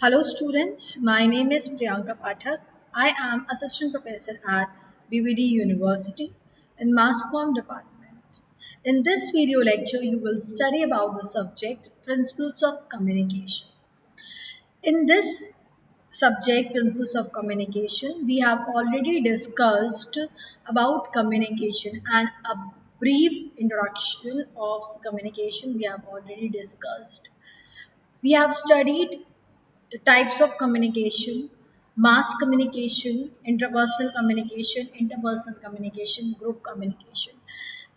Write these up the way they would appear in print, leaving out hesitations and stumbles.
Hello students, my name is Priyanka Pathak. I am Assistant Professor at BVD University in Mass Comm Department. In this video lecture, you will study about the subject Principles of Communication. In this subject, Principles of Communication, we have already discussed about communication and a brief introduction of communication we have already discussed. We have studied the types of communication, mass communication, interpersonal communication, group communication.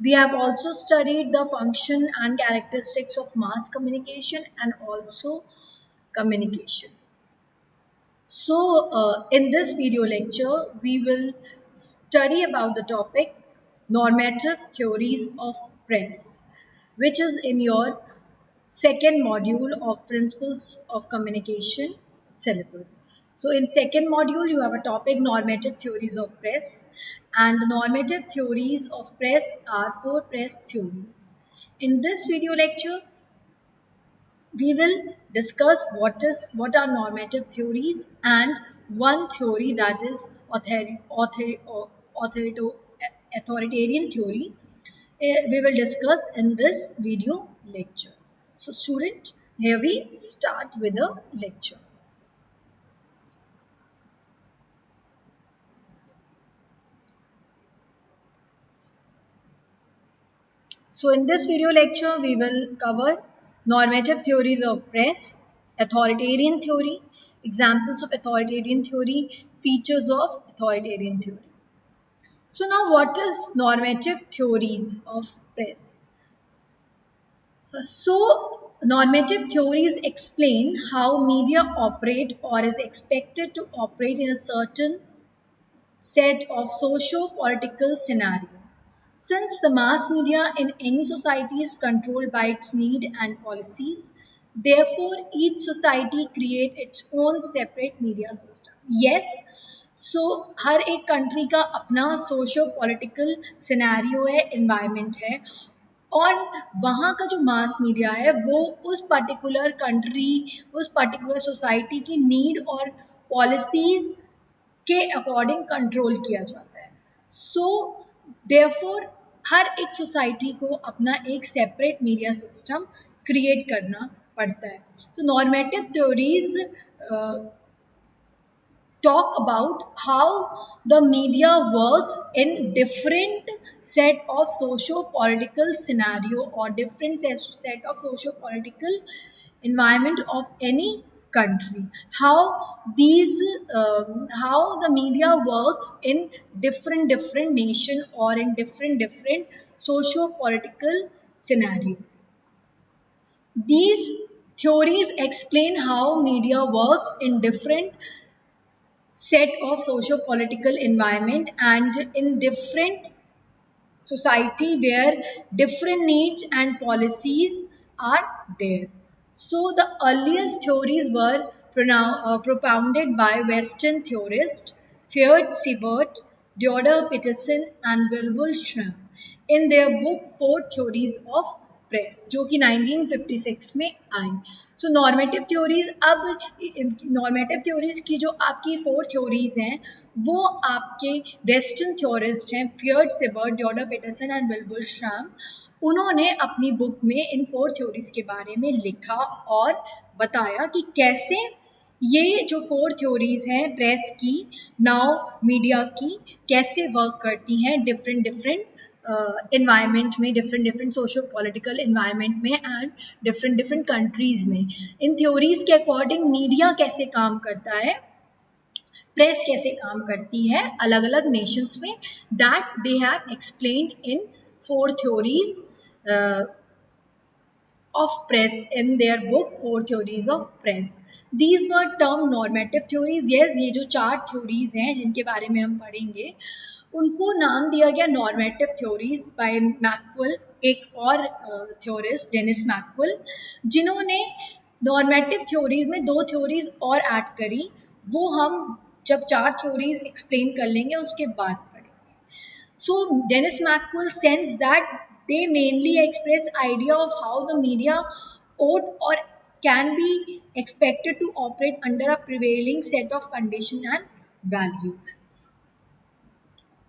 We have also studied the function and characteristics of mass communication and also communication. So, in this video lecture, we will study about the topic normative theories of press, which is in your second module of Principles of Communication syllabus. So in second module, you have a topic normative theories of press, and the normative theories of press are four press theories. In this video lecture, we will discuss what are normative theories and one theory that is authoritarian theory. We will discuss in this video lecture. So student, here we start with the lecture. So in this video lecture, we will cover normative theories of press, authoritarian theory, examples of authoritarian theory, features of authoritarian theory. So now what is normative theories of press? So normative theories explain how media operate or is expected to operate in a certain set of socio-political scenarios. Since the mass media in any society is controlled by its need and policies, therefore each society creates its own separate media system. Yes, so हर एक country का अपना socio political scenario है, environment है, और वहाँ का जो mass media है वो उस पर्टिकुलर कंट्री, उस पर्टिकुलर सोसाइटी की नीड और पॉलिसीज के अकॉर्डिंग कंट्रोल किया जाता है. सो देयरफॉर हर एक सोसाइटी को अपना एक सेपरेट मीडिया सिस्टम क्रिएट करना पड़ता है. So normative theories talk about how the media works in different set of socio-political scenario or different set of socio-political environment of any country. How the media works in different nation or in different socio-political scenario. These theories explain how media works in different set of socio-political environment and in different society where different needs and policies are there. So the earliest theories were propounded by Western theorists Ferd Siebert, Theodor Peterson and Wilbur Schramm in their book Four Theories of Press, जो कि 1956 में आई. So normative theories, अब normative theories की जो आपकी four theories हैं वो आपके वेस्टर्न थ्योरिस्ट हैं Fred Siebert, Theodore Peterson and Wilbur Schramm. उन्होंने अपनी बुक में इन फोर थ्योरीज के बारे में लिखा और बताया कि कैसे ये जो फोर थ्योरीज हैं प्रेस की, नाउ मीडिया की, कैसे वर्क करती हैं डिफरेंट इन्वायरमेंट में, डिफरेंट सोशो पॉलिटिकल इन्वायरमेंट में एंड डिफरेंट कंट्रीज में. इन थ्योरीज के अकॉर्डिंग मीडिया कैसे काम करता है, प्रेस कैसे काम करती है अलग अलग नेशंस में, that they have explained in four theories of press in their book Four Theories of Press. These were termed normative theories. Yes, ये जो चार theories हैं जिनके बारे में हम पढ़ेंगे उनको नाम दिया गया नॉर्मेटिव थ्योरीज बाय मैक्वेल, एक और थ्योरिस्ट डेनिस मैक्वेल, जिन्होंने नॉर्मेटिव थ्योरीज में दो थ्योरीज और ऐड करी. वो हम जब चार थ्योरीज एक्सप्लेन कर लेंगे उसके बाद पढ़ेंगे. So Dennis Maxwell says that they mainly express idea of how the media ought or can be expected to operate under a prevailing set of conditions and values.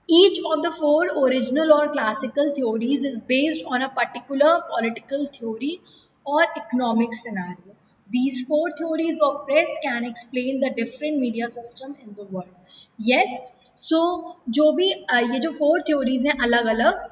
Each of the four original or classical theories is based on a particular political theory or economic scenario. These four theories of press can explain the different media system in the world. Yes, so जो भी ये जो four theories हैं अलग अलग,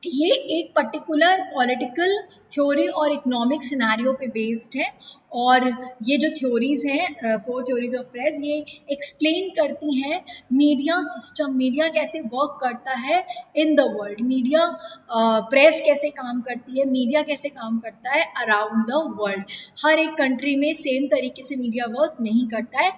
ये एक particular political theory और इकोनॉमिक सिनेरियो पे बेस्ड है। और ये जो थ्योरीज हैं, फोर थ्योरीज ऑफ प्रेस, ये एक्सप्लेन करती हैं मीडिया सिस्टम, मीडिया कैसे वर्क करता है in the world, media press कैसे काम करती है, मीडिया कैसे काम करता है अराउंड द वर्ल्ड। हर एक कंट्री में सेम तरीके से मीडिया वर्क नहीं करता है।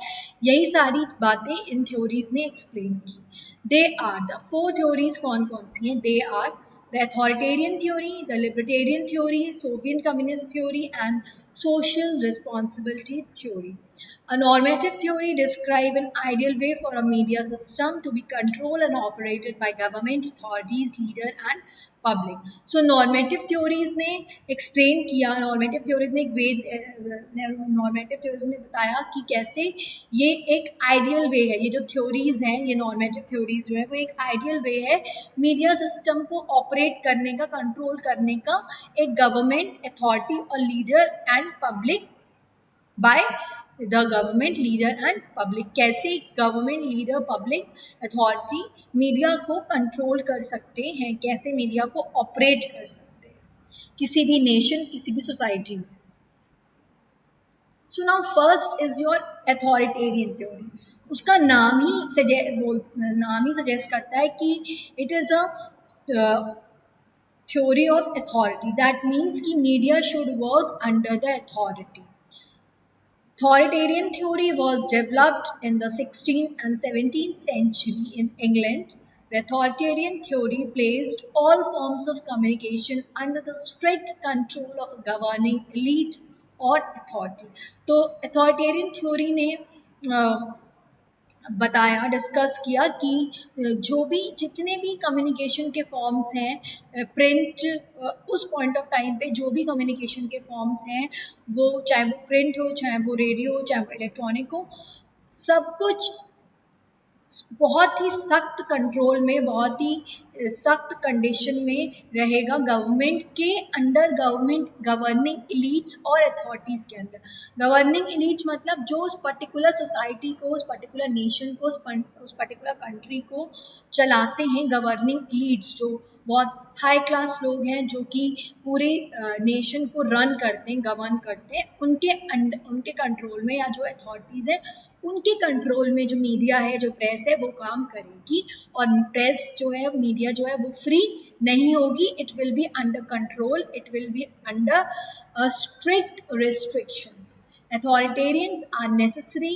यही सारी बातें इन थ्योरीज ने एक्सप्लेन की। They are the four theories कौन कौन सी हैं? They are the authoritarian theory, the libertarian theory, Soviet communist theory, and social responsibility theory. A normative theory describes an ideal way for a media system to be controlled and operated by government, authorities, leader, and public. So normative theories ने explain किया, normative theories ने normative theories ने बताया कि कैसे ये एक ideal way है। ये जो थ्योरीज हैं, ये नॉर्मेटिव थ्योरीज जो है वो एक आइडियल वे है मीडिया सिस्टम को ऑपरेट करने का, कंट्रोल करने का, एक गवर्नमेंट, अथॉरिटी और leader and public by the government, leader and public. कैसे government, leader, public, authority media को कंट्रोल कर सकते हैं, कैसे मीडिया को ऑपरेट कर सकते हैं किसी भी नेशन, किसी भी सोसाइटी में। So now first is your authoritarian theory. उसका नाम ही सजेस्ट करता है कि it is a theory of authority. That means कि media should work under the authority. Authoritarian theory was developed in the 16th and 17th century in England. The authoritarian theory placed all forms of communication under the strict control of a governing elite or authority. तो authoritarian theory ने बताया, discuss किया कि जो भी जितने भी communication के फॉर्म्स हैं, प्रिंट, उस पॉइंट ऑफ टाइम पे जो भी कम्युनिकेशन के फॉर्म्स हैं, वो चाहे वो प्रिंट हो, चाहे वो रेडियो हो, चाहे वो इलेक्ट्रॉनिक हो, सब कुछ बहुत ही सख्त कंट्रोल में, बहुत ही सख्त कंडीशन में रहेगा गवर्नमेंट के अंडर, गवर्निंग इलीट्स और अथॉरिटीज़ के अंदर। गवर्निंग इलीट्स मतलब जो उस पर्टिकुलर सोसाइटी को, उस पर्टिकुलर नेशन को, उस पर्टिकुलर कंट्री को चलाते हैं। गवर्निंग इलीट्स जो बहुत हाई क्लास लोग हैं, जो कि पूरे नेशन को रन करते हैं, गवर्न करते हैं, उनके कंट्रोल में, या जो अथॉरिटीज़ हैं उनके कंट्रोल में जो मीडिया है, जो प्रेस है, वो काम करेगी। और प्रेस जो है, मीडिया जो है, वो फ्री नहीं होगी। It will be under control, it will be under strict restrictions. Authoritarians are necessary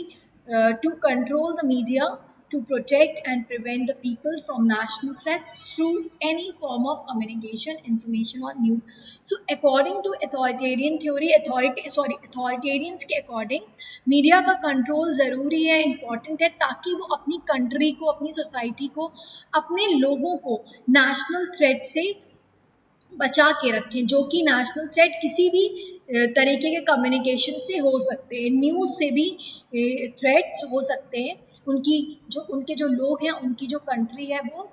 to control the media, to protect and prevent the people from national threats through any form of communication, information or news. So according to authoritarian theory, authoritarians के according media का control ज़रूरी है, important है, ताकि वो अपनी country को, अपनी सोसाइटी को, अपने लोगों को नेशनल थ्रेट से बचा के रखें, जो कि नेशनल थ्रेट किसी भी तरीके के कम्युनिकेशन से हो सकते हैं, न्यूज़ से भी थ्रेट्स हो सकते हैं। उनके जो लोग हैं, उनकी जो कंट्री है, वो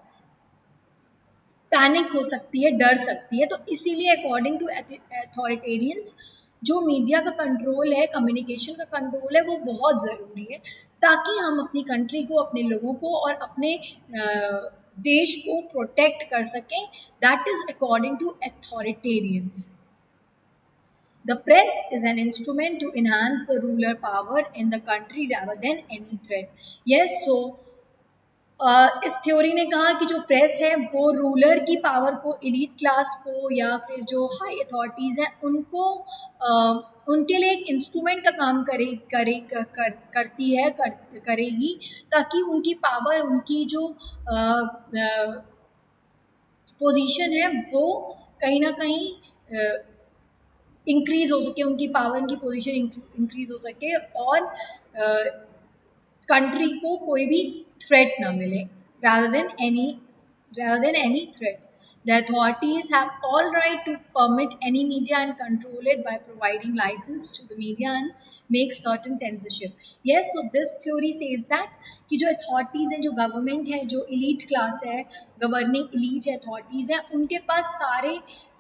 पैनिक हो सकती है, डर सकती है। तो इसीलिए अकॉर्डिंग टू अथॉरिटेरियंस जो मीडिया का कंट्रोल है, कम्युनिकेशन का कंट्रोल है, वो बहुत ज़रूरी है, ताकि हम अपनी कंट्री को, अपने लोगों को और अपने देश को प्रोटेक्ट कर सकें। That is according to authoritarians. The press is an instrument to enhance the ruler power in the country rather than any threat. Yes, so इस थ्योरी ने कहा कि जो प्रेस है वो रूलर की पावर को, एलीट क्लास को, या फिर जो हाई अथॉरिटीज़ हैं उनको उनके लिए एक इंस्ट्रूमेंट का काम करेगी, ताकि उनकी पावर, उनकी जो पोजीशन है वो कहीं ना कहीं इंक्रीज हो सके, उनकी पावर, उनकी पोजीशन इंक्रीज हो सके, और कंट्री को कोई भी थ्रेट ना मिले, rather than any threat. The authorities have all right to permit any media and control it by providing license to the media and make certain censorship. Yes, so this theory says that कि जो authorities हैं, जो government है, जो elite class है, governing elite है, authorities हैं, उनके पास सारे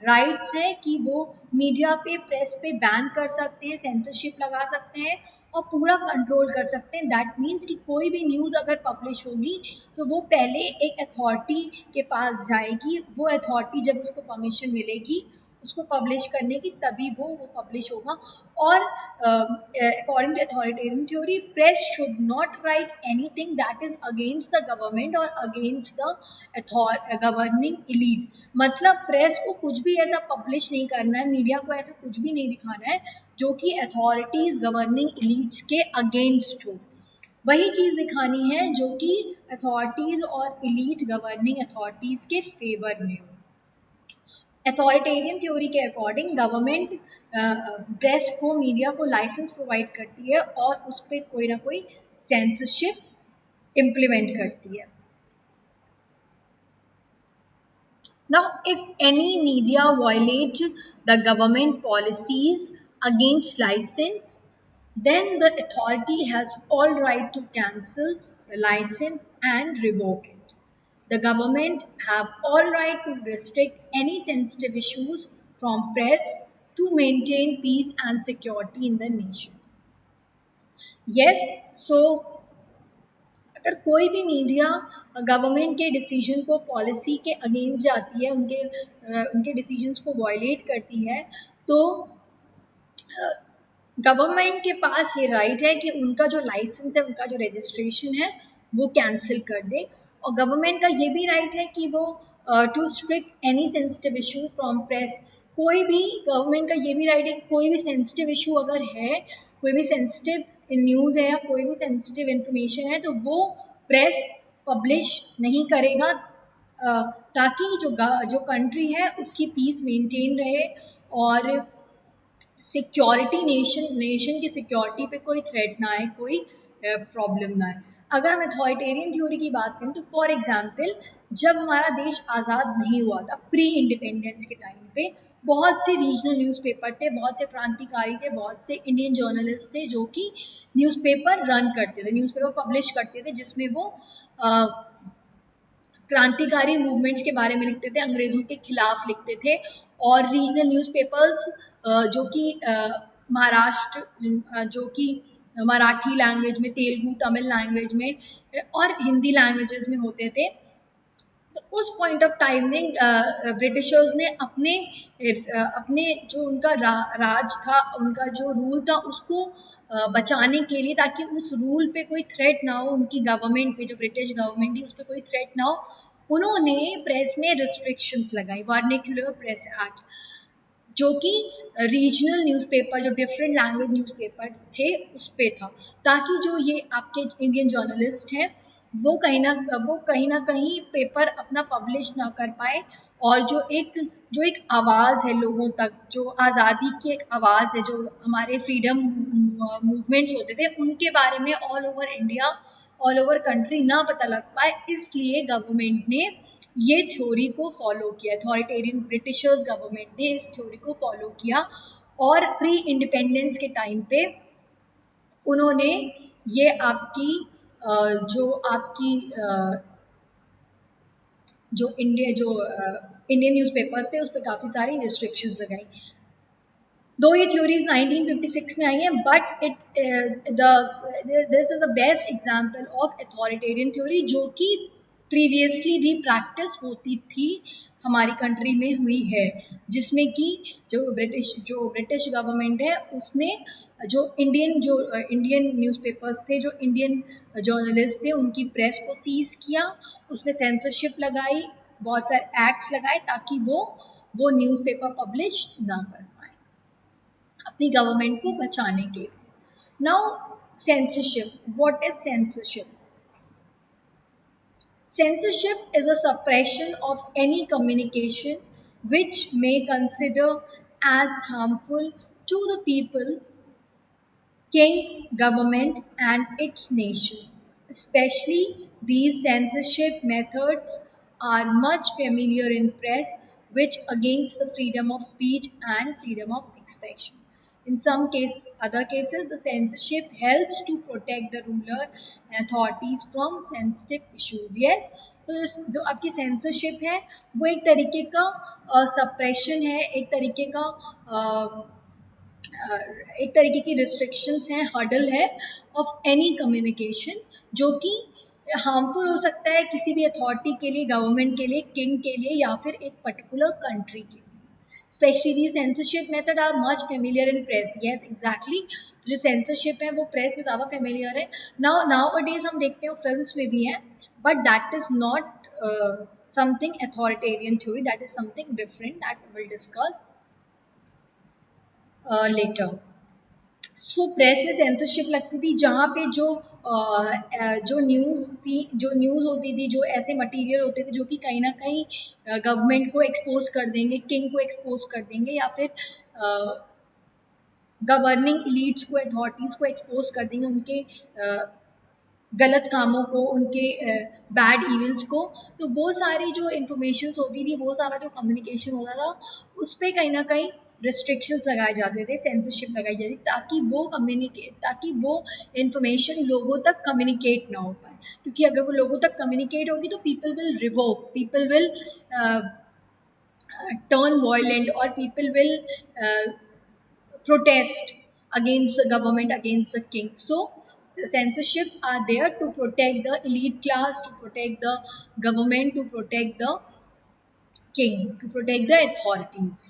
rights हैं कि वो मीडिया पे, प्रेस पे बैन कर सकते हैं, सेंसरशिप लगा सकते हैं और पूरा कंट्रोल कर सकते हैं. दैट मीन्स कि कोई भी न्यूज़ अगर पब्लिश होगी तो वो पहले एक अथॉरिटी के पास जाएगी, वो अथॉरिटी जब उसको परमिशन मिलेगी उसको पब्लिश करने की, तभी वो पब्लिश होगा. और according to authoritarian theory, press should not write anything that is against the government और अगेंस्ट द गवर्निंग इलीट. मतलब प्रेस को कुछ भी ऐसा पब्लिश नहीं करना है, मीडिया को ऐसा कुछ भी नहीं दिखाना है जो कि अथॉरिटीज गवर्निंग इलीट्स के अगेंस्ट हो. वही चीज दिखानी है जो कि अथॉरिटीज और इलीट गवर्निंग अथॉरिटीज के फेवर में हो. अथॉरिटेरियन थ्योरी के अकॉर्डिंग गवर्नमेंट प्रेस को, मीडिया को लाइसेंस प्रोवाइड करती है और उस पर कोई ना कोई सेंसरशिप इम्प्लीमेंट करती है. Now, if any media violate the government policies against license, then the authority has all right to cancel the license and revoke it. The government have all right to restrict any sensitive issues from press to maintain peace and security in the nation. Yes, so अगर कोई भी media government के decision को, policy के against जाती है, उनके decisions को वायलेट करती है, तो गवर्नमेंट के पास ये राइट है कि उनका जो लाइसेंस है, उनका जो रजिस्ट्रेशन है, वो कैंसिल कर दे. और गवर्नमेंट का ये भी राइट है कि वो to strict any sensitive issue from press. कोई भी, गवर्नमेंट का ये भी राइट है कि कोई भी सेंसिटिव इशू अगर है, कोई भी सेंसिटिव न्यूज़ है या कोई भी सेंसिटिव इन्फॉर्मेशन है, तो वो प्रेस पब्लिश नहीं करेगा, ताकि जो कंट्री है उसकी पीस मेंटेन रहे और सिक्योरिटी, नेशन की सिक्योरिटी पे कोई थ्रेट ना आए, कोई प्रॉब्लम ना आए. अगर हम अथॉरिटेरियन थ्योरी की बात करें तो फॉर एग्जांपल, जब हमारा देश आज़ाद नहीं हुआ था, प्री इंडिपेंडेंस के टाइम पे, बहुत से रीजनल न्यूज़पेपर थे, बहुत से क्रांतिकारी थे, बहुत से इंडियन जर्नलिस्ट थे जो कि न्यूज़पेपर रन करते थे, न्यूज़पेपर पब्लिश करते थे, जिसमें वो क्रांतिकारी मूवमेंट्स के बारे में लिखते थे, अंग्रेज़ों के खिलाफ लिखते थे. और रीजनल न्यूज़पेपर्स जो कि महाराष्ट्र, जो कि मराठी लैंग्वेज में, तेलुगु, तमिल लैंग्वेज में और हिंदी लैंग्वेजेस में होते थे. तो उस पॉइंट ऑफ टाइम में ब्रिटिशर्स ने अपने जो उनका राज था, उनका जो रूल था, उसको बचाने के लिए, ताकि उस रूल पे कोई थ्रेट ना हो, उनकी गवर्नमेंट पे, जो ब्रिटिश गवर्नमेंट थी, उस पर कोई थ्रेट ना हो, उन्होंने प्रेस में रिस्ट्रिक्शंस लगाई, वर्निकुलर प्रेस एक्ट, जो कि रीजनल न्यूज़पेपर, जो डिफरेंट लैंग्वेज न्यूज़पेपर थे, उस पे था, ताकि जो ये आपके इंडियन जर्नलिस्ट हैं वो कहीं ना कहीं पेपर अपना पब्लिश ना कर पाए. और जो एक आवाज़ है लोगों तक, जो आज़ादी की एक आवाज़ है, जो हमारे फ्रीडम मूवमेंट्स होते थे, उनके बारे में all over India, all over country ना पता लग पाए, इसलिए गवर्नमेंट ने ये थ्योरी को फॉलो किया. अथॉरिटेरियन ब्रिटिशर्स गवर्नमेंट ने इस थ्योरी को फॉलो किया और प्री इंडिपेंडेंस के टाइम पे उन्होंने ये इंडियन न्यूज़पेपर्स थे, उस पर काफ़ी सारी रिस्ट्रिक्शंस लगाई. दो ये थ्योरीज 1956 में आई हैं, but this is the best example of authoritarian theory, जो कि प्रीवियसली भी प्रैक्टिस होती थी, हमारी कंट्री में हुई है, जिसमें कि जो ब्रिटिश गवर्नमेंट है, उसने जो इंडियन न्यूज़पेपर्स थे, जो इंडियन जर्नलिस्ट थे, उनकी प्रेस को सीज किया, उसमें सेंसरशिप लगाई, बहुत सारे एक्ट्स लगाए, ताकि वो न्यूज़पेपर पब्लिश ना कर पाए अपनी गवर्नमेंट को बचाने के लिए. Now censorship. What is censorship? Censorship is a suppression of any communication which may consider as harmful to the people, king, government and its nation. Especially these censorship methods are much familiar in press which against the freedom of speech and freedom of expression. In some case, other cases, the censorship helps to protect the ruler and authorities from sensitive issues. Yes, तो जो आपकी censorship है वो एक तरीके का suppression है, एक तरीके का एक तरीके की रिस्ट्रिक्शंस हैं, हर्डल है ऑफ एनी कम्युनिकेशन जो कि हार्मफुल हो सकता है किसी भी अथॉरिटी के लिए, गवर्नमेंट के लिए, किंग के लिए या फिर एक पर्टिकुलर कंट्री के लिए. Specially censorship method are much familiar in press. Yes exactly, जो सेंसरशिप है वो प्रेस में ज़्यादा फेमिलियर है. नाउ डेज हम देखते हैं फिल्म्स में भी है, but that is not something authoritarian theory, that is something different that will discuss later. So press में सेंसरशिप लगती थी जहाँ पे जो न्यूज़ थी, जो न्यूज़ होती थी, जो ऐसे मटेरियल होते थे जो कि कहीं ना कहीं गवर्नमेंट को एक्सपोज कर देंगे, किंग को एक्सपोज कर देंगे या फिर गवर्निंग इलीट्स को, अथॉरिटीज़ को एक्सपोज कर देंगे उनके गलत कामों को, उनके बैड इवेंट्स को. तो वो सारी जो इन्फॉर्मेशन होती थी, वो सारा जो कम्युनिकेशन होता था, उस पर कहीं ना कहीं रिस्ट्रिक्शंस लगाए जाते थे, सेंसरशिप लगाई जाती ताकि वो इन्फॉर्मेशन लोगों तक कम्युनिकेट ना हो पाए. क्योंकि अगर वो लोगों तक कम्युनिकेट होगी तो people will revolt, people will turn violent और people will protest against the government, against the king. So the censorship are there to protect the elite class, to protect the government, to protect the king, to protect the authorities.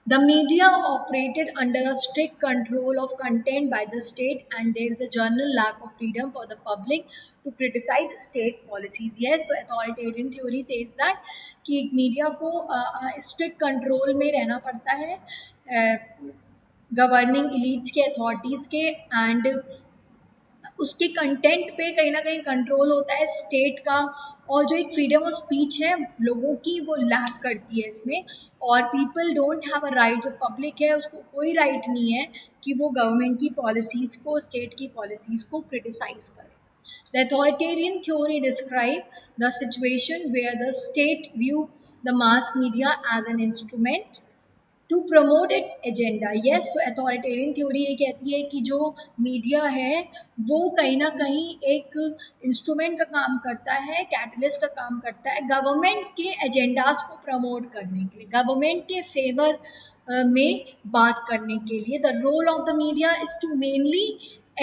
The media operated under a strict control of content by the state, and there is a general lack of freedom for the public to criticize state policies. Yes, so authoritarian theory says that कि media को strict control में रहना पड़ता है governing elites के, authorities के, and उसके content पे कहीं ना कहीं कंट्रोल होता है स्टेट का. और जो एक फ्रीडम ऑफ स्पीच है लोगों की, वो लैक करती है इसमें. और people don't have a right, जो पब्लिक है उसको कोई राइट नहीं है कि वो गवर्नमेंट की पॉलिसीज़ को, स्टेट की पॉलिसीज़ को क्रिटिसाइज करे. The authoritarian theory describe the situation where the state view the mass media as an instrument to promote its agenda. Yes, तो अथॉरिटेरियन थ्योरी ये कहती है कि जो मीडिया है वो कहीं ना कहीं एक इंस्ट्रूमेंट का काम करता है, कैटलिस्ट का काम करता है गवर्नमेंट के एजेंडाज को प्रमोट करने के लिए, गवर्नमेंट के फेवर में बात करने के लिए. The role of the media is to mainly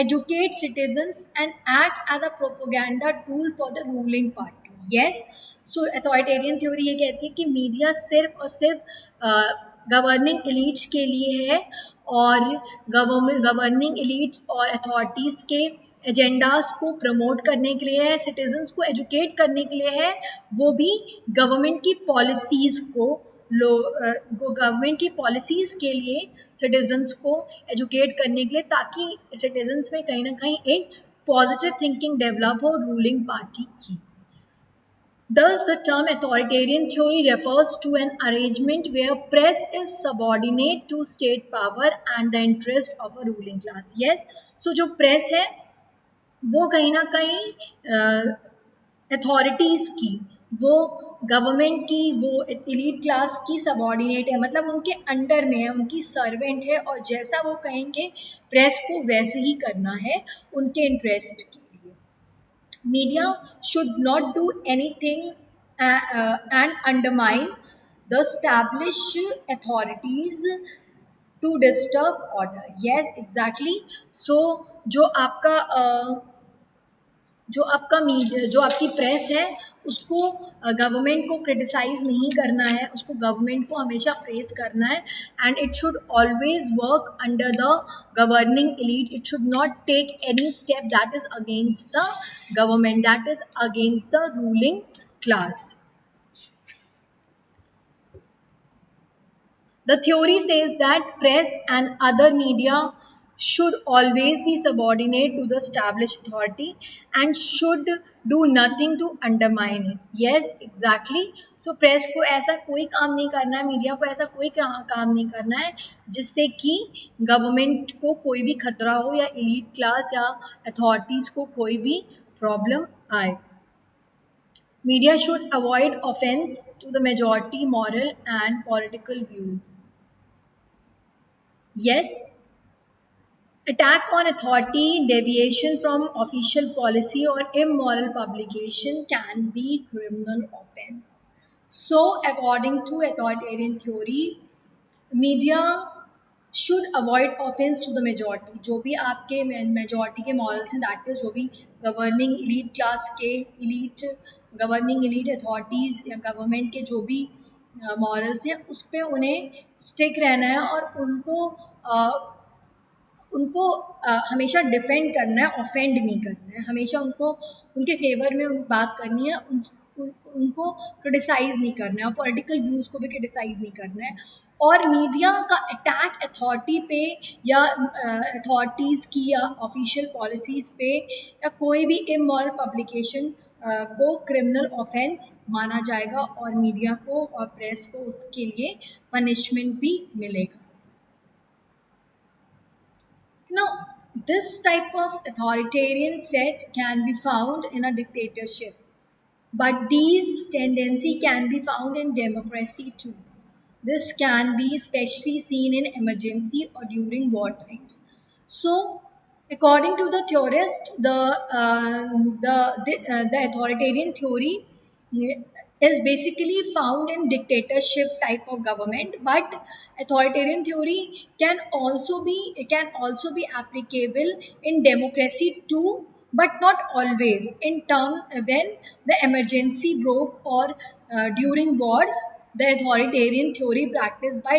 educate citizens and acts as a propaganda tool for the ruling party. Yes, so authoritarian theory ये कहती है कि मीडिया सिर्फ और सिर्फ गवर्निंग इलीट्स के लिए है और गवर्निंग इलीट्स और अथॉरिटीज़ के एजेंडाज को प्रमोट करने के लिए है, सिटीजन्स को एजुकेट करने के लिए है, वो भी गवर्नमेंट की पॉलिसीज़ को गवर्नमेंट की पॉलिसीज़ के लिए सिटीजन्स को एजुकेट करने के लिए, ताकि सिटीजन्स में कहीं ना कहीं एक पॉजिटिव थिंकिंग डेवलप हो रूलिंग पार्टी की. Thus, the term authoritarian theory refers to an arrangement where press is subordinate to state power and the interest of a ruling class. Yes, so जो press है वो कहीं ना कहीं authorities की, वो गवर्नमेंट की, वो एलीट क्लास की सबॉर्डिनेट है, मतलब उनके अंडर में है, उनकी सर्वेंट है, और जैसा वो कहेंगे प्रेस को वैसे ही करना है उनके इंटरेस्ट की. Media should not do anything and undermine the established authorities to disturb order. Yes, exactly. So जो आपकी प्रेस है उसको गवर्नमेंट को क्रिटिसाइज नहीं करना है, उसको गवर्नमेंट को हमेशा प्रेस करना है. And it should always work under the governing elite. It should not take any step that is against the government, that is against the ruling class. The theory says that press and other media should always be subordinate to the established authority and should do nothing to undermine it. Yes, exactly. So press को ऐसा कोई काम नहीं करना है, media को ऐसा कोई काम नहीं करना है जिससे कि गवर्नमेंट को कोई भी खतरा हो या एलीट क्लास या अथॉरिटीज़ को कोई भी प्रॉब्लम आए. Media should avoid offense to the majority moral and political views. Yes, attack on authority, deviation from official policy, or immoral publication can be criminal offense. So, according to authoritarian theory, media should avoid offence to the majority, जो भी आपके majority के morals हैं, that is जो भी governing elite class के elite governing elite authorities या government के जो भी मॉरल्स हैं उस पर उन्हें स्टिक रहना है और उनको हमेशा डिफेंड करना है, ऑफेंड नहीं करना है, हमेशा उनको उनके फेवर में बात करनी है, उनको क्रिटिसाइज नहीं करना है और पॉलिटिकल व्यूज़ को भी क्रिटिसाइज नहीं करना है। और मीडिया का अटैक अथॉरिटी पे या अथॉरिटीज़ की या ऑफिशियल पॉलिसीज़ पे या कोई भी इमोरल पब्लिकेशन को क्रिमिनल ऑफेंस माना जाएगा और मीडिया को और प्रेस को उसके लिए पनिशमेंट भी मिलेगा। Now, this type of authoritarian set can be found in a dictatorship, but these tendency can be found in democracy too. This can be especially seen in emergency or during war times. So, according to the theorist, the authoritarian theory is basically found in dictatorship type of government, but authoritarian theory can also be applicable in democracy too, but not always. In term when the emergency broke or during wars, the authoritarian theory practiced by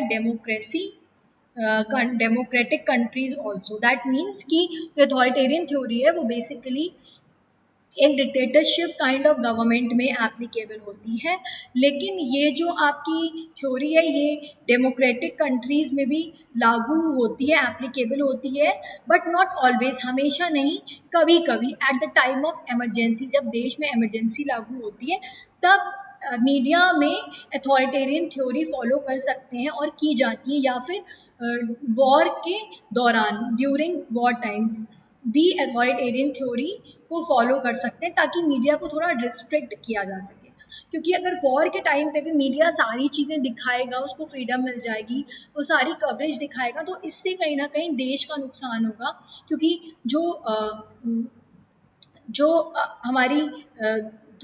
democratic countries also. That means कि जो authoritarian theory है वो basically एक dictatorship kind of government में applicable होती है, लेकिन ये जो आपकी थ्योरी है ये डेमोक्रेटिक कंट्रीज में भी लागू होती है, एप्लीकेबल होती है, बट नॉट ऑलवेज, हमेशा नहीं, कभी कभी at the time of emergency, जब देश में इमरजेंसी लागू होती है तब मीडिया में अथॉरिटेरियन थ्योरी फॉलो कर सकते हैं और की जाती है, या फिर वॉर के दौरान ड्यूरिंग वॉर टाइम्स भी अथॉरिटेरियन थ्योरी को फॉलो कर सकते हैं ताकि मीडिया को थोड़ा रिस्ट्रिक्ट किया जा सके। क्योंकि अगर वॉर के टाइम पे भी मीडिया सारी चीज़ें दिखाएगा, उसको फ्रीडम मिल जाएगी, वो सारी कवरेज दिखाएगा, तो इससे कहीं ना कहीं देश का नुकसान होगा। क्योंकि जो हमारी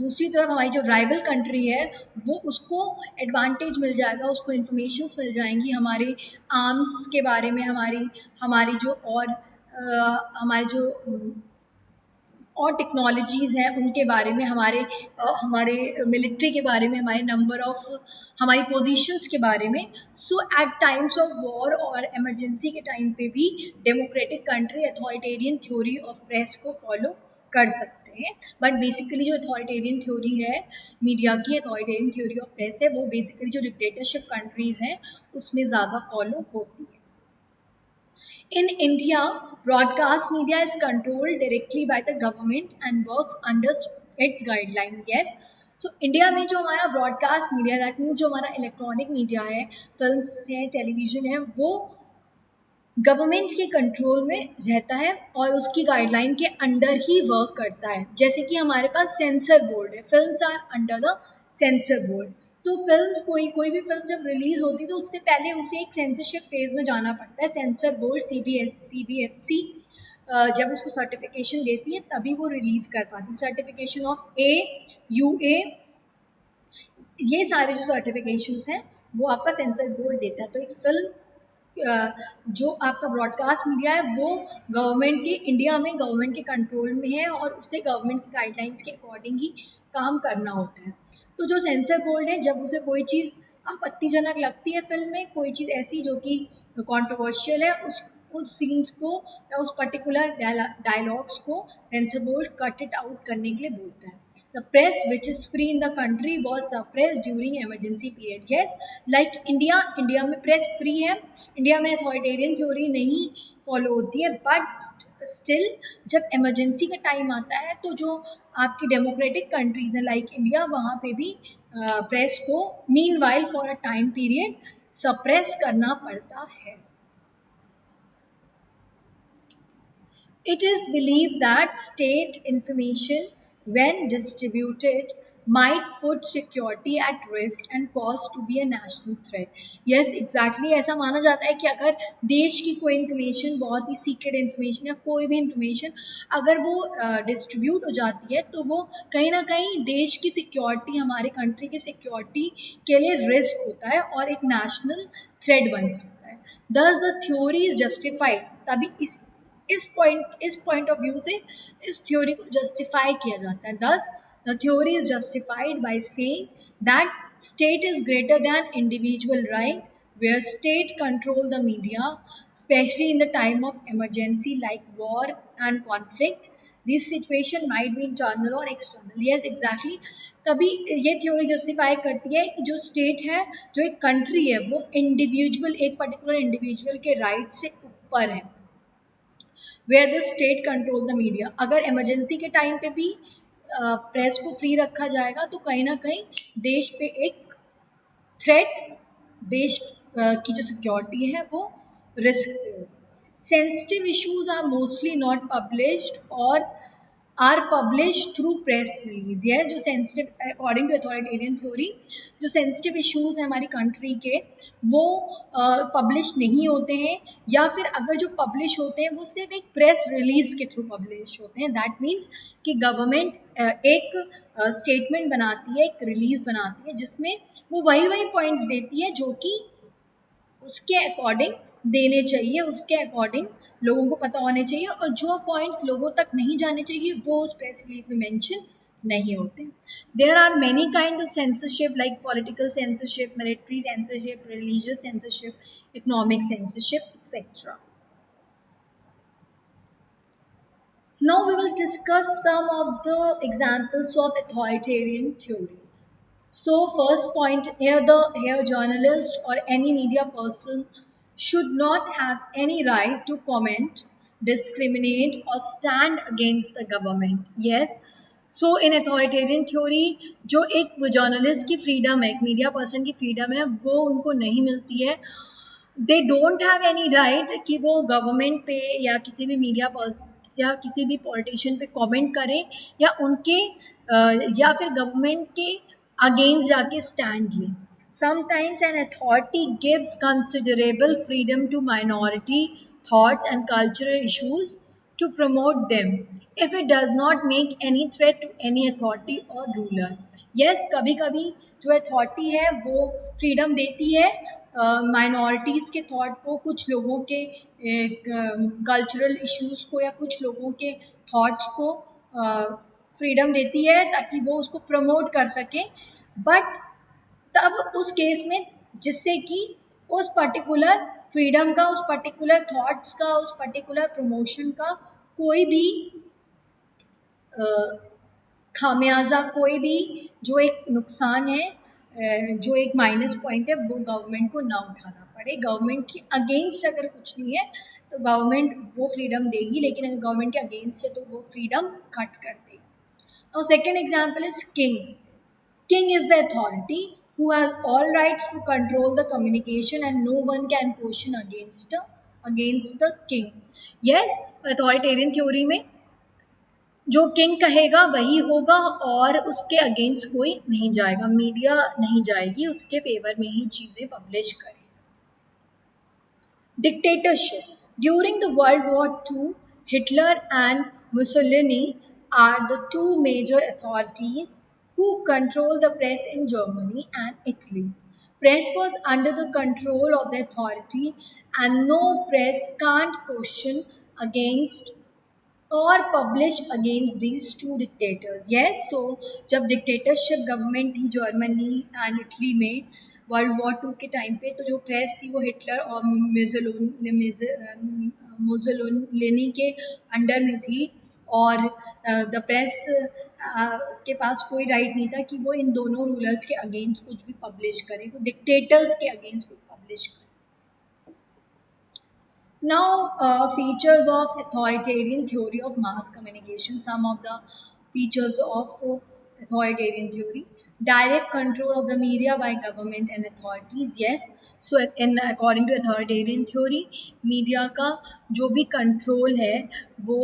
दूसरी तरफ हमारी जो राइवल कंट्री है वो उसको एडवांटेज मिल जाएगा, उसको इन्फॉर्मेशंस मिल जाएंगी हमारे आर्म्स के बारे में, हमारी हमारी जो और हमारे जो और टेक्नोलॉजीज़ हैं उनके बारे में, हमारे मिलिट्री के बारे में, हमारे नंबर ऑफ, हमारी पोजीशंस के बारे में। सो एट टाइम्स ऑफ वॉर और इमरजेंसी के टाइम पे भी democratic country authoritarian theory of press को फॉलो कर सकते हैं। बट बेसिकली जो अथॉरिटेरियन थ्योरी है मीडिया की, अथॉरिटेरियन थ्योरी ऑफ प्रेस है, वो बेसिकली जो डिक्टेटरशिप कंट्रीज़ हैं उसमें ज़्यादा फॉलो होती है। In India, broadcast media is controlled directly by the government and works under its guideline. Yes. So India में जो हमारा ब्रॉडकास्ट मीडिया, दैट मीन्स जो हमारा इलेक्ट्रॉनिक मीडिया है, फिल्म्स है, टेलीविजन है, वो गवर्नमेंट के कंट्रोल में रहता है और उसकी गाइडलाइन के अंडर ही वर्क करता है। जैसे कि हमारे पास सेंसर बोर्ड है, films are under the censor board. तो फिल्म्स कोई भी फिल्म जब रिलीज होती है तो उससे पहले उसे एक सेंसरशिप फेज में जाना पड़ता है। सेंसर बोर्ड CBFC जब उसको सर्टिफिकेशन देती है तभी वो रिलीज कर पाती है। सर्टिफिकेशन ऑफ UA, ये सारे जो सर्टिफिकेशंस हैं वो आपका सेंसर बोर्ड देता है। तो एक फिल्म जो आपका ब्रॉडकास्ट मीडिया है वो गवर्नमेंट के, इंडिया में गवर्नमेंट के कंट्रोल में है और उसे गवर्नमेंट की गाइडलाइंस के अकॉर्डिंग ही काम करना होता है। तो जो सेंसर बोर्ड है जब उसे कोई चीज़ आपत्तिजनक लगती है फिल्म में, कोई चीज़ ऐसी जो कि कंट्रोवर्शियल है, उस सीन्स को या उस पर्टिकुलर डायलॉग्स को sensor board cut it out करने के लिए बोलता है। The press which is free in the country was suppressed during emergency period. Yes, like India में प्रेस फ्री है, इंडिया में अथॉरिटेरियन थ्योरी नहीं फॉलो होती है, बट स्टिल जब इमरजेंसी का टाइम आता है तो जो आपकी डेमोक्रेटिक कंट्रीज हैं लाइक इंडिया, वहाँ पे भी प्रेस को meanwhile for a time period suppress करना पड़ता है। It is believed that state information, when distributed might put security at risk and cause to be a national threat. Yes, exactly, ऐसा माना जाता है कि अगर देश की कोई इन्फॉर्मेशन, बहुत ही सीक्रेट इन्फॉर्मेशन या कोई भी इन्फॉर्मेशन अगर वो डिस्ट्रीब्यूट हो जाती है तो वो कहीं ना कहीं देश की सिक्योरिटी, हमारे कंट्री की सिक्योरिटी के लिए रिस्क होता है और एक नेशनल थ्रेट बन सकता है. Thus the theory is justified. तभी इस पॉइंट ऑफ व्यू से इस थ्योरी को जस्टिफाई किया जाता है. Thus the theory is justified by saying that state is greater than individual right, where state control the media, especially in the time of emergency like war and conflict. This situation might be internal or external. Yes, exactly. तभी ये theory justify करती है कि जो state है, जो एक country है, वो इंडिविजुअल, एक पर्टिकुलर इंडिविजुअल के राइट से ऊपर है. Where the state control the media. अगर इमरजेंसी के टाइम पे भी प्रेस को फ्री रखा जाएगा तो कहीं ना कहीं देश पे एक थ्रेट, देश की जो सिक्योरिटी है वो रिस्क पे होगी. Sensitive issues are mostly not published or are publish through press release. Yes, जो sensitive, according to authoritarian theory, जो सेंसिटिव इश्यूज हैं हमारी कंट्री के, वो पब्लिश नहीं होते हैं, या फिर अगर जो पब्लिश होते हैं वो सिर्फ एक प्रेस रिलीज के थ्रू पब्लिश होते हैं. दैट मीन्स कि गवर्नमेंट एक स्टेटमेंट बनाती है, एक रिलीज बनाती है जिसमें वो वही वही पॉइंट्स देती है जो कि उसके अकॉर्डिंग देने चाहिए, उसके अकॉर्डिंग लोगों को पता होने चाहिए, और जो पॉइंट्स लोगों तक नहीं जाने चाहिए वो उस प्रेस रिलीज में मेंशन नहीं होते. There are many kind of censorship like political censorship, military censorship, religious censorship, economic censorship, etcetera. Now we will discuss some of the examples of authoritarian theory. So first point here, here journalist or any media person should not have any right to comment, discriminate or stand against the government. Yes. So in authoritarian theory, जो एक journalist की freedom है, एक media person की freedom है, वो उनको नहीं मिलती है. They don't have any right कि वो गवर्नमेंट पे या किसी भी मीडिया पर्सन या किसी भी पॉलिटिशियन पे कमेंट करें, या उनके या फिर गवर्नमेंट के अगेंस्ट जाके स्टैंड लें. Sometimes an authority gives considerable freedom to minority thoughts and cultural issues to promote them if it does not make any threat to any authority or ruler. Yes, कभी कभी जो authority है वो freedom देती है minorities के thought को, कुछ लोगों के कल्चरल इश्यूज को या कुछ लोगों के थॉट्स को फ्रीडम देती है ताकि वो उसको प्रमोट कर सकें. बट तब उस केस में जिससे कि उस पर्टिकुलर फ्रीडम का, उस पर्टिकुलर थॉट्स का, उस पर्टिकुलर प्रमोशन का कोई भी खामियाजा, कोई भी जो एक नुकसान है, जो एक माइनस पॉइंट है, वो गवर्नमेंट को ना उठाना पड़े. गवर्नमेंट के अगेंस्ट अगर कुछ नहीं है तो गवर्नमेंट वो फ्रीडम देगी, लेकिन अगर गवर्नमेंट के अगेंस्ट है तो वो फ्रीडम कट कर देगी. Now second example is king. King is the authority who has all rights to control the communication and no one can question against the king. Yes, authoritarian theory में जो king कहेगा वही होगा और उसके against कोई नहीं जाएगा, मीडिया नहीं जाएगी उसके फेवर में ही चीज़ें पब्लिश करें. Dictatorship. During the World War II, Hitler and Mussolini are the two major authorities who control the press in Germany and Italy. Press was under the control of the authority and no press can't question against or publish against these two dictators. Yes, so जब dictatorship government थी Germany and Italy में world war two के time पे, तो जो press थी वो Hitler और मुसोलिनी के अंडर में थी, और द प्रेस के पास कोई राइट नहीं था कि वो इन दोनों रूलर्स के अगेंस्ट कुछ भी पब्लिश करें, वो डिक्टेटर्स के अगेंस्ट कुछ पब्लिश करें. Now, features of authoritarian theory of mass communication. Some of the features of authoritarian theory: direct control of the media by government and authorities. Yes, so in according to authoritarian theory, media का जो भी control है वो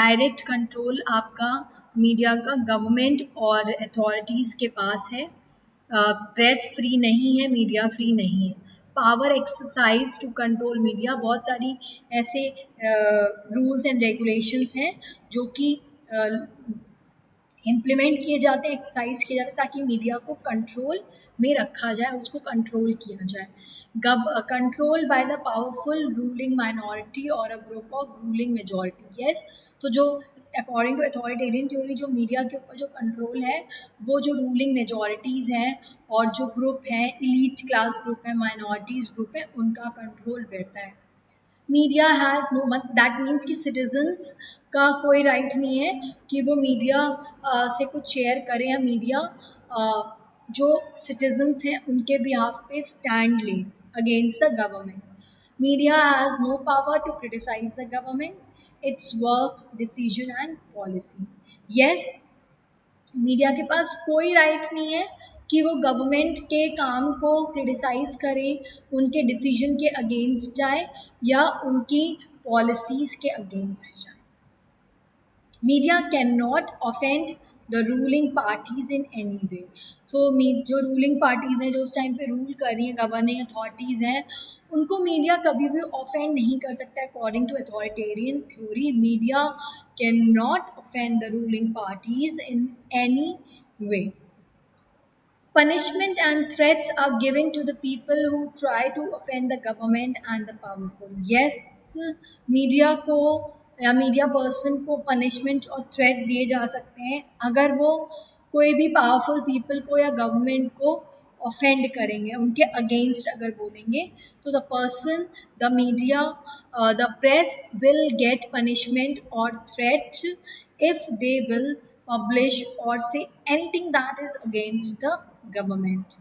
direct control आपका media का government और authorities के पास है। प्रेस फ्री नहीं है, मीडिया फ्री नहीं है। Power exercise to control media, बहुत सारी ऐसे रूल्स एंड रेगुलेशंस हैं जो कि इम्प्लीमेंट किए जाते हैं, एक्सरसाइज किए जाते हैं ताकि मीडिया को कंट्रोल में रखा जाए, उसको कंट्रोल किया जाए। Control by the powerful ruling minority or a group of ruling majority. Yes, तो जो अकॉर्डिंग टू अथॉरिटेरियन थ्योरी जो मीडिया के ऊपर जो कंट्रोल है वो जो रूलिंग मेजॉरिटीज़ हैं और जो ग्रुप हैं, इलीट क्लास ग्रुप है, माइनॉरिटीज़ ग्रुप है, उनका कंट्रोल रहता है। Media has no, that means कि सिटीजन्स का कोई राइट नहीं है कि वो मीडिया से कुछ शेयर करें या मीडिया जो सिटीजन्स हैं उनके बिहाफ पे स्टैंड लें against the government. Media has no power to criticise the government, its work, decision and policy. Yes, media के पास कोई राइट नहीं है कि वो गवर्नमेंट के काम को क्रिटिसाइज करे, उनके डिसीजन के अगेंस्ट जाए या उनकी पॉलिसीज़ के अगेंस्ट जाए। Media can not offend the ruling parties in any way. So जो रूलिंग पार्टीज हैं, जो उस टाइम पे रूल कर रही हैं, गवर्निंग अथॉरिटीज़ हैं, उनको मीडिया कभी भी ऑफेंड नहीं कर सकता। According to authoritarian theory, media can not offend the ruling parties in any way. Punishment and threats are given to the people who try to offend the government and the powerful. Yes, media को या media person को punishment और threat दिए जा सकते हैं अगर वो कोई भी पावरफुल पीपल को या गवर्नमेंट को ऑफेंड करेंगे, उनके अगेंस्ट अगर बोलेंगे, तो the person, the media, the press will get punishment और threat if they will publish or say anything that is against the government.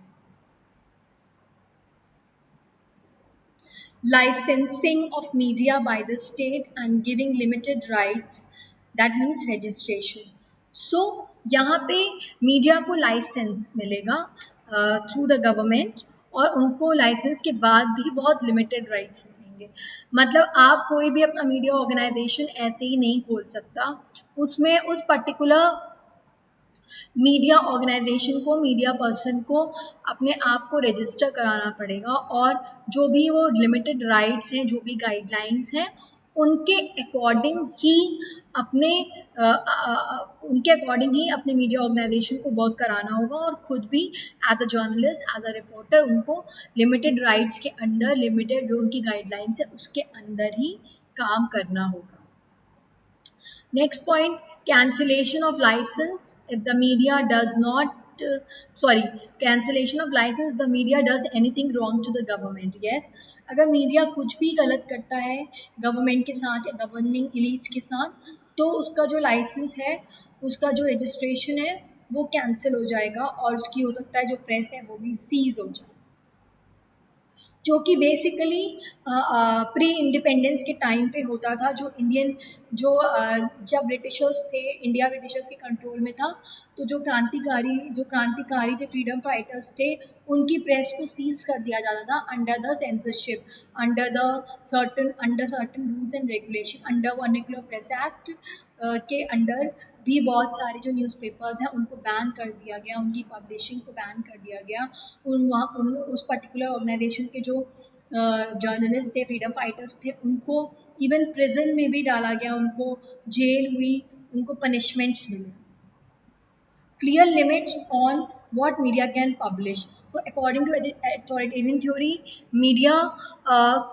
Licensing of media by the state and giving limited rights, that means registration. So यहाँ पे media को licence मिलेगा through the government और उनको licence के बाद भी बहुत लिमिटेड राइट्स मिलेंगे। मतलब आप कोई भी अपना मीडिया ऑर्गेनाइजेशन ऐसे ही नहीं खोल सकता, उसमें उस पर्टिकुलर मीडिया ऑर्गेनाइजेशन को, मीडिया पर्सन को अपने आप को रजिस्टर कराना पड़ेगा और जो भी वो लिमिटेड राइट्स हैं, जो भी गाइडलाइंस हैं, उनके अकॉर्डिंग ही अपने उनके अकॉर्डिंग ही अपने मीडिया ऑर्गेनाइजेशन को वर्क कराना होगा और खुद भी as a journalist, as a reporter उनको लिमिटेड राइट्स के अंदर, लिमिटेड जो उनकी गाइडलाइंस है उसके अंदर ही काम करना होगा। Next point, cancellation of license if the media does not cancellation of license the media does anything wrong to the government. Yes, अगर मीडिया कुछ भी गलत करता है गवर्नमेंट के साथ या गवर्निंग इलीट्स के साथ, तो उसका जो लाइसेंस है, उसका जो रजिस्ट्रेशन है, वो कैंसिल हो जाएगा और उसकी हो सकता है जो प्रेस है वो भी सीज हो जाए, जो कि बेसिकली प्री इंडिपेंडेंस के टाइम पे होता था। जो इंडियन जो जब ब्रिटिशर्स थे, इंडिया ब्रिटिशर्स के कंट्रोल में था, तो जो क्रांतिकारी थे, फ्रीडम फाइटर्स थे, उनकी प्रेस को सीज कर दिया जाता था under the censorship, under certain rules and regulation, under vernacular press act के अंडर भी बहुत सारे जो न्यूज़पेपर्स हैं उनको बैन कर दिया गया, उनकी पब्लिशिंग को बैन कर दिया गया। उस पर्टिकुलर ऑर्गेनाइजेशन के जो जर्नलिस्ट थे, फ्रीडम फाइटर्स थे, उनको इवन प्रिजन में भी डाला गया, उनको जेल हुई, उनको पनिशमेंट्स मिले। Clear limits on what media can publish. So according to authoritarian theory, media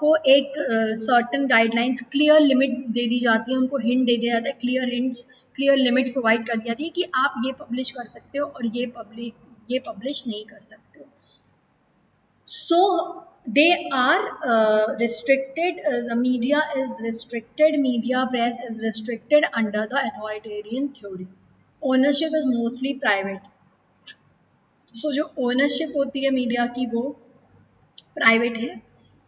को एक सर्टन गाइडलाइंस, क्लियर लिमिट दे दी जाती है, उनको हिंट दे दिया जाता है, क्लियर लिमिट प्रोवाइड कर दी जाती है कि आप ये पब्लिश कर सकते हो और ये पब्लिश नहीं कर सकते हो। So they are restricted, the media is restricted, media press is restricted under the authoritarian theory. Ownership is mostly private. So जो ओनरशिप होती है मीडिया की वो प्राइवेट है,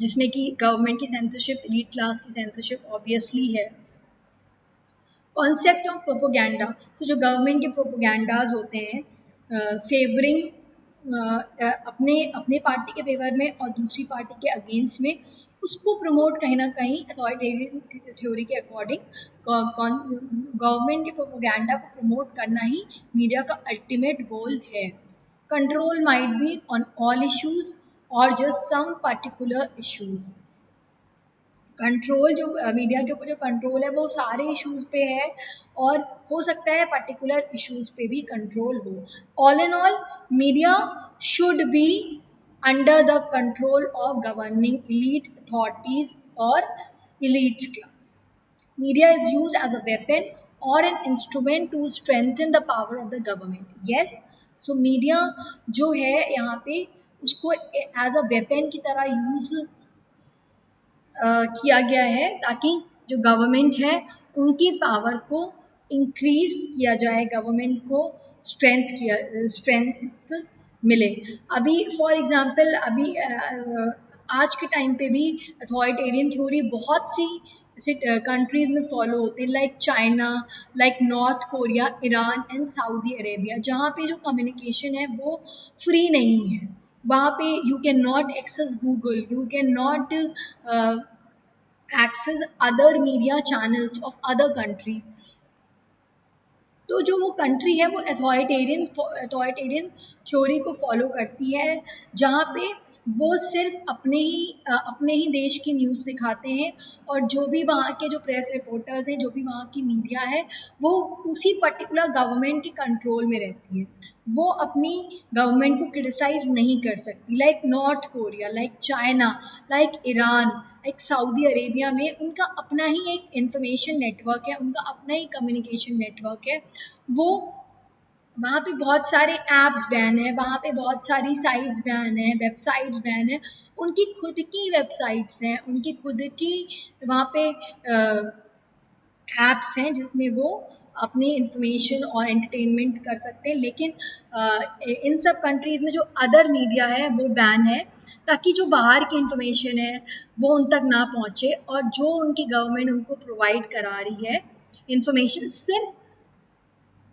जिसमें कि गवर्नमेंट की सेंसरशिप, एलीट क्लास की सेंसरशिप ऑब्वियसली है। कॉन्सेप्ट ऑफ प्रोपोगेंडा, तो जो गवर्नमेंट के प्रोपोगेंडाज होते हैं फेवरिंग अपने अपने पार्टी के फेवर में और दूसरी पार्टी के अगेंस्ट में उसको प्रमोट कहीं ना कहीं अथॉरिटेरियन थ्योरी के अकॉर्डिंग गवर्नमेंट के प्रोपोगंडा को प्रमोट करना ही मीडिया का अल्टीमेट गोल है. Control might be on all issues or just some particular issues. Control जो मीडिया के ऊपर जो कंट्रोल है वो सारे इश्यूज पे है और हो सकता है पर्टिकुलर इश्यूज पे भी कंट्रोल हो. All in all media should be under the control of governing elite authorities or elite class. Media is used as a weapon or an instrument to strengthen the power of the government. Yes, so media जो है यहाँ पे उसको as a weapon की तरह use किया गया है ताकि जो गवर्नमेंट है उनकी पावर को इंक्रीज किया जाए, गवर्नमेंट को स्ट्रेंथ मिले. अभी फॉर एग्जांपल अभी आज के टाइम पे भी अथॉरिटेरियन थ्योरी बहुत सी कंट्रीज में फॉलो होते हैं, like China, like north Korea, Iran and Saudi Arabia, जहाँ पे जो कम्युनिकेशन है वो फ्री नहीं है. वहाँ पे you can not access Google, you can not access other media channels of other countries. तो जो वो कंट्री है वो अथॉरिटेरियन थ्योरी को फॉलो करती है, जहाँ पे वो सिर्फ अपने ही देश की न्यूज़ दिखाते हैं और जो भी वहाँ के जो प्रेस रिपोर्टर्स हैं, जो भी वहाँ की मीडिया है, वो उसी पर्टिकुलर गवर्नमेंट के कंट्रोल में रहती है. वो अपनी गवर्नमेंट को क्रिटिसाइज नहीं कर सकती. Like north Korea, like China, like Iran, like Saudi Arabia में उनका अपना ही एक इंफॉर्मेशन नेटवर्क है, उनका अपना ही कम्युनिकेशन नेटवर्क है. वो वहाँ पे बहुत सारे ऐप्स बैन है, वहाँ पे बहुत सारी साइट्स बैन है, वेबसाइट्स बैन है, उनकी खुद की वेबसाइट्स हैं, उनकी खुद की वहाँ पे ऐप्स हैं जिसमें वो अपनी इंफॉर्मेशन और एंटरटेनमेंट कर सकते हैं. लेकिन इन सब कंट्रीज़ में जो अदर मीडिया है वो बैन है ताकि जो बाहर की इंफॉर्मेशन है वो उन तक ना पहुँचे और जो उनकी गवर्नमेंट उनको प्रोवाइड करा रही है इंफॉर्मेशन सिर्फ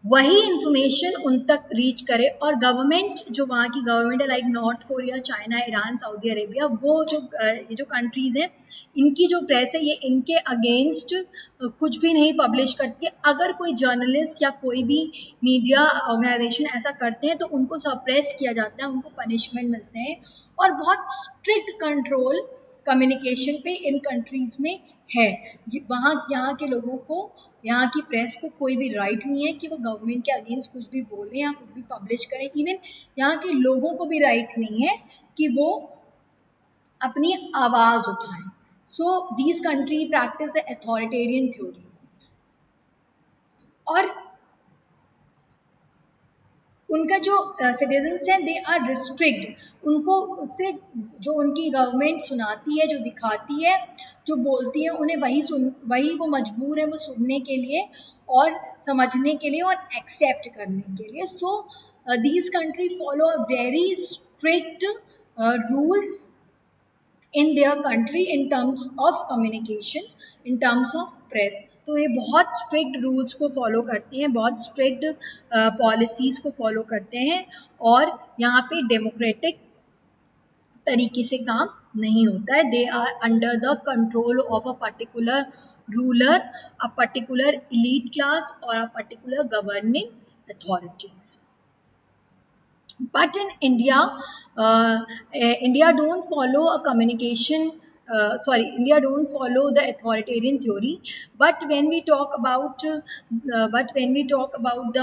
वही इंफॉर्मेशन उन तक रीच करे. और गवर्नमेंट जो वहाँ की गवर्नमेंट है, like north Korea, China, Iran, Saudi Arabia, वो जो ये जो कंट्रीज़ हैं इनकी जो प्रेस है ये इनके अगेंस्ट कुछ भी नहीं पब्लिश करती है. अगर कोई जर्नलिस्ट या कोई भी मीडिया ऑर्गेनाइजेशन ऐसा करते हैं तो उनको सप्रेस किया जाता है, उनको पनिशमेंट मिलते हैं और बहुत स्ट्रिक्ट कंट्रोल कम्युनिकेशन पे इन कंट्रीज़ में है. वहाँ यहाँ के लोगों को, यहाँ की प्रेस को कोई भी राइट नहीं है कि वो गवर्नमेंट के अगेंस्ट कुछ भी बोलें या कुछ भी पब्लिश करें. इवन यहाँ के लोगों को भी राइट नहीं है कि वो अपनी आवाज़ उठाएं. So these country practice the authoritarian theory और उनका जो सिटीजन्स हैं दे आर रिस्ट्रिक्ट. उनको सिर्फ जो उनकी गवर्नमेंट सुनाती है, जो दिखाती है, जो बोलती है, उन्हें वही वो मजबूर है वो सुनने के लिए और समझने के लिए और एक्सेप्ट करने के लिए. So these country follow a very strict rules in their country in terms of communication, in terms of press. तो ये बहुत स्ट्रिक्ट रूल्स को फॉलो करते हैं, बहुत स्ट्रिक्ट पॉलिसीज़ को फॉलो करते हैं और यहाँ पे डेमोक्रेटिक तरीके से काम नहीं होता है. They are under the control of a particular ruler, a particular elite class or a particular governing authorities. But in India, India don't follow a communication. India don't follow the authoritarian theory. But when we talk about, when we talk about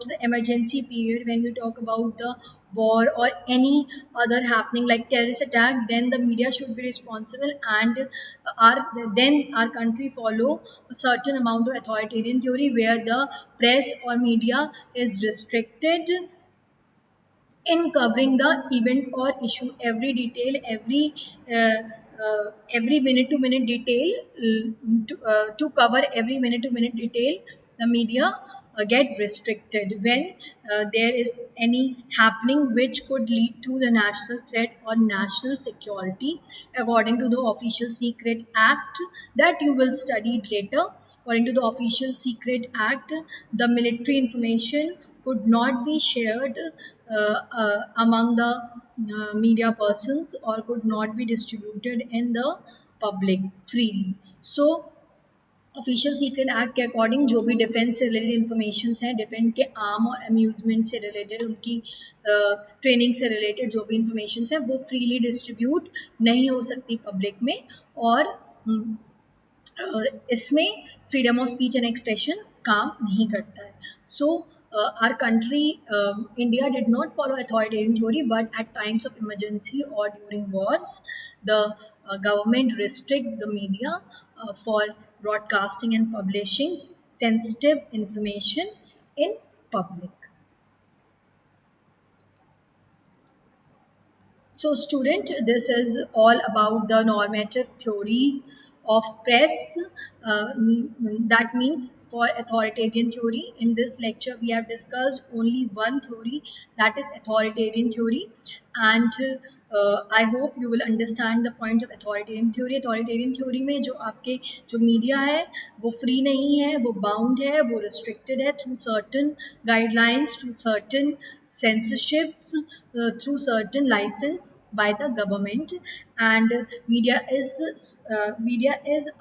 the emergency period, when we talk about the war or any other happening like terrorist attack, then the media should be responsible and our country follow a certain amount of authoritarian theory where the press or media is restricted in covering the event or issue, every detail, every minute to minute detail, to cover every minute to minute detail, the media get restricted when there is any happening which could lead to the national threat or national security according to the Official Secret Act that you will study later. According to the Official Secret Act, the military information could not be shared among the media persons or could not be distributed in the public freely. So official secret act के according जो भी defence से related information है, defence के arm और amusement से related, उनकी training से रिलेटेड जो भी इंफॉर्मेशन है वो फ्रीली डिस्ट्रीब्यूट नहीं हो सकती पब्लिक में। और इसमें freedom of speech and expression काम नहीं करता है। सो our country, India did not follow authoritarian theory, but at times of emergency or during wars, the government restrict the media for broadcasting and publishing sensitive information in public. So student, this is all about the normative theory of press. That means for authoritarian theory. In this lecture, we have discussed only one theory, that is authoritarian theory. And I hope you will understand the points of authoritarian theory. Authoritarian theory में जो आपके जो media है वो free नहीं है, वो bound है, वो restricted है through certain guidelines, through certain censorships, through certain license by the government. And media is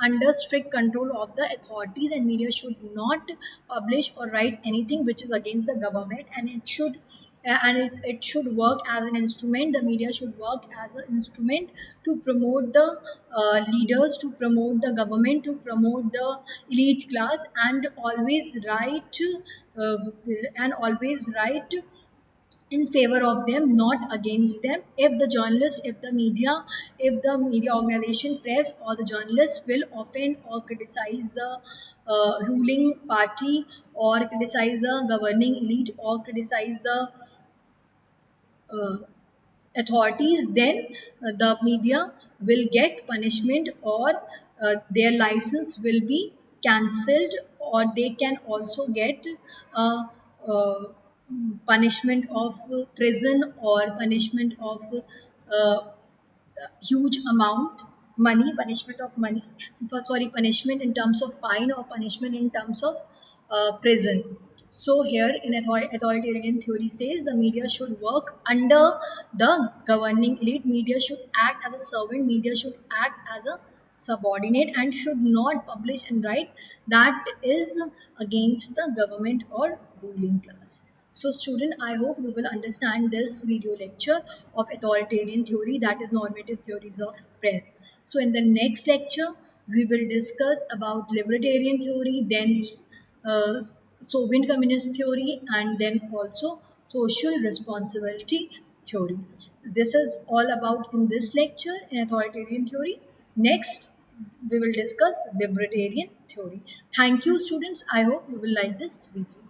under strict control of the authorities, and media should not publish or write anything which is against the government, and it should work as an instrument. The media should work as an instrument to promote the leaders, to promote the government, to promote the elite class, and uh, always write in favor of them, not against them. If the journalist, if the media organization, press, or the journalist will offend or criticize the ruling party, or criticize the governing elite, or criticize the uh, authorities, then the media will get punishment, or their license will be cancelled, or they can also get uh, uh, punishment of prison, or punishment of uh, huge amount money, punishment of money, sorry, punishment in terms of fine, or punishment in terms of prison. So here in authoritarian theory says the media should work under the governing elite, media should act as a servant, media should act as a subordinate, and should not publish and write that is against the government or ruling class. So student, I hope you will understand this video lecture of authoritarian theory, that is normative theories of press. So in the next lecture, we will discuss about libertarian theory, then uh, Soviet communist theory, and then also social responsibility theory. This is all about in this lecture in authoritarian theory. Next, we will discuss libertarian theory. Thank you students. I hope you will like this video.